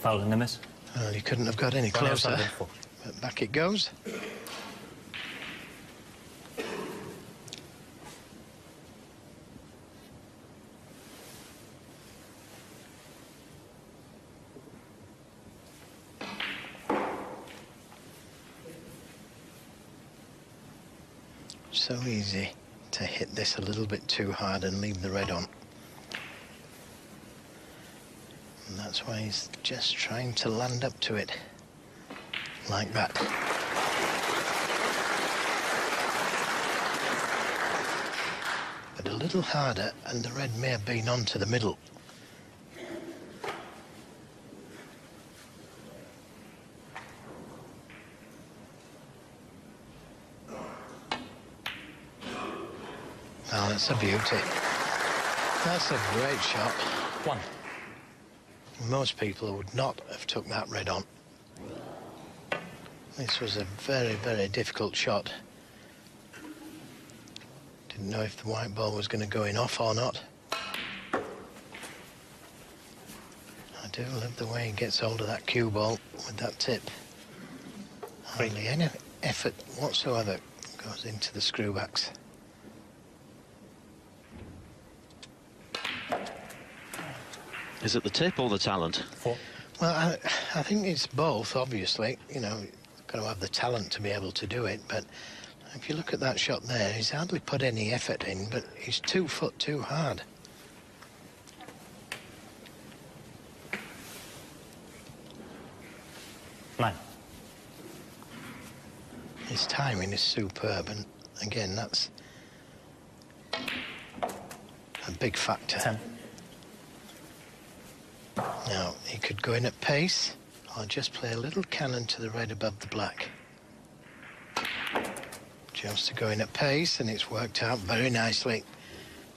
Foul in the miss. Well, he couldn't have got any closer. But back it goes. So easy to hit this a little bit too hard and leave the red on. And that's why he's just trying to land up to it like that. But a little harder and the red may have been onto the middle. Oh, that's a beauty. That's a great shot. One. Most people would not have took that red on. This was a very, very difficult shot. Didn't know if the white ball was going to go in off or not. I do love the way he gets hold of that cue ball with that tip. Hardly any effort whatsoever goes into the screwbacks. Is it the tip or the talent? Four. Well, I think it's both, obviously. You know, you've got to have the talent to be able to do it. But if you look at that shot there, he's hardly put any effort in, but he's 2 foot too hard. Nine. His timing is superb, and again, that's a big factor. 10. Now, he could go in at pace, or just play a little cannon to the red above the black. Just to go in at pace, and it's worked out very nicely.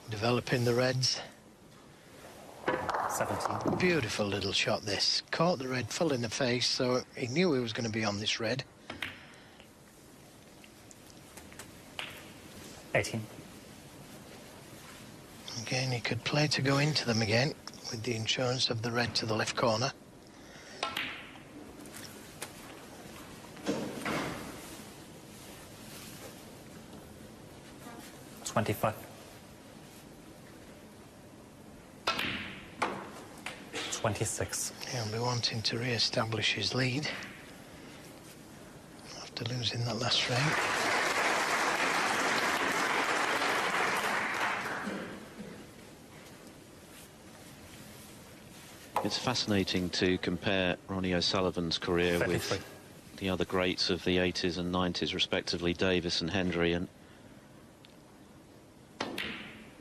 Developing the reds. 17. Beautiful little shot, this. Caught the red full in the face, so he knew he was going to be on this red. 18. Again, he could play to go into them again, with the insurance of the red to the left corner. $25. 26. He'll be wanting to re-establish his lead after losing that last frame. It's fascinating to compare Ronnie O'Sullivan's career 33. with the other greats of the 80s and 90s, respectively, Davis and Hendry, and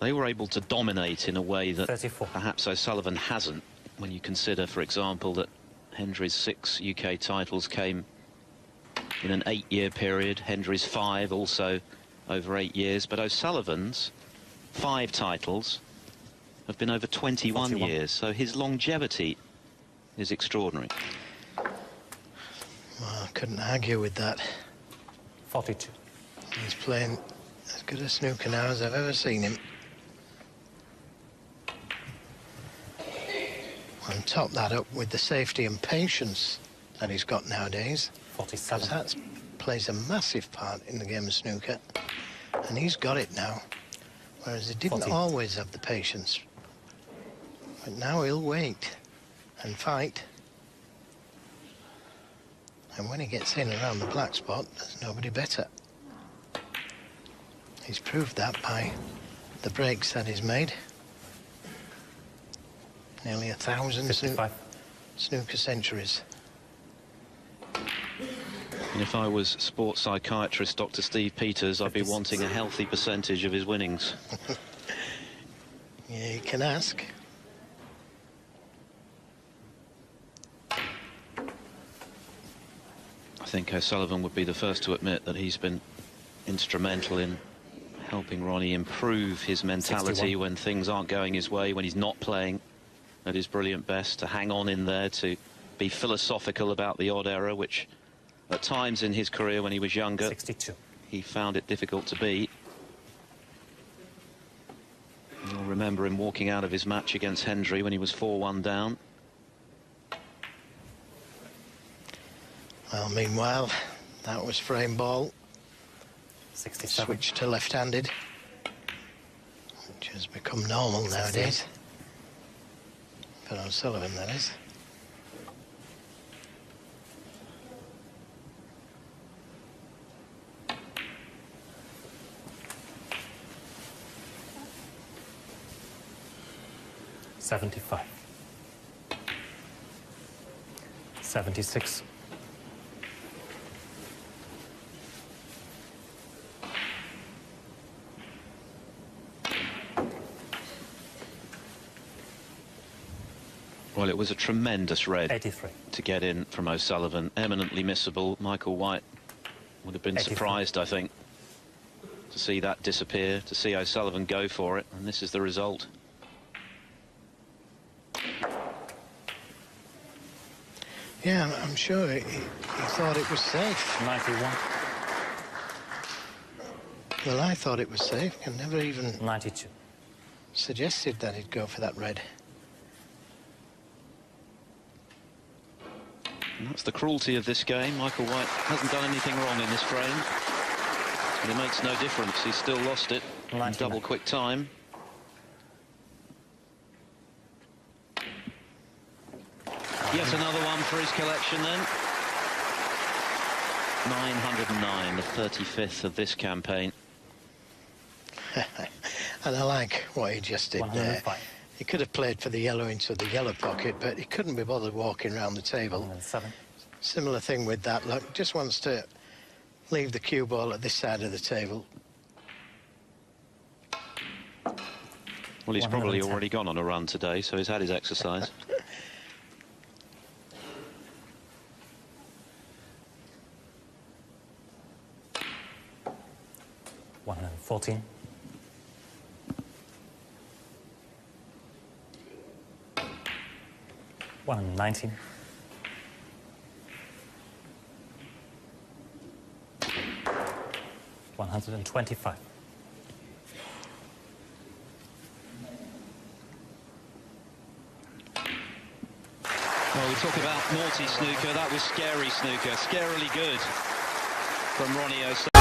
they were able to dominate in a way that 34. perhaps O'Sullivan hasn't, when you consider, for example, that Hendry's 6 UK titles came in an 8-year period, Hendry's 5 also over 8 years, but O'Sullivan's 5 titles have been over 21 41. years, so his longevity is extraordinary. Well, I couldn't argue with that. 42. He's playing as good a snooker now as I've ever seen him. And top that up with the safety and patience that he's got nowadays. 47. That plays a massive part in the game of snooker. And he's got it now. Whereas he didn't 40. always have the patience. But now he'll wait and fight. And when he gets in around the black spot, there's nobody better. He's proved that by the breaks that he's made. Nearly 1,000 snooker centuries. And if I was sports psychiatrist Dr. Steve Peters, I'd be wanting a healthy percentage of his winnings. Yeah, you can ask. I think O'Sullivan would be the first to admit that he's been instrumental in helping Ronnie improve his mentality 61. when things aren't going his way, when he's not playing at his brilliant best, to hang on in there, to be philosophical about the odd error, which at times in his career when he was younger, 62. he found it difficult to beat. You'll remember him walking out of his match against Hendry when he was 4-1 down. Well, meanwhile, that was frame ball. 67. Switch to left-handed, which has become normal nowadays. But on Sullivan, that is. $75. 76. Well, it was a tremendous red 83. to get in from O'Sullivan. Eminently missable. Michael White would have been 84. surprised, I think, to see that disappear, to see O'Sullivan go for it, and this is the result. Yeah, I'm sure he thought it was safe. 91. Well, I thought it was safe. I never even 92. suggested that he'd go for that red. And that's the cruelty of this game. Michael White hasn't done anything wrong in this frame, but it makes no difference. He's still lost it in 99. double quick time. Yet another one for his collection then. 909, the 35th of this campaign. And I like what he just did there. 105. He could have played for the yellow into the yellow pocket, but he couldn't be bothered walking around the table. 107. Similar thing with that, look, just wants to leave the cue ball at this side of the table. Well, he's probably 110. already gone on a run today, so he's had his exercise. $114. 119. 125. Well, we talk about naughty snooker. That was scary snooker. Scarily good from Ronnie O'Sullivan.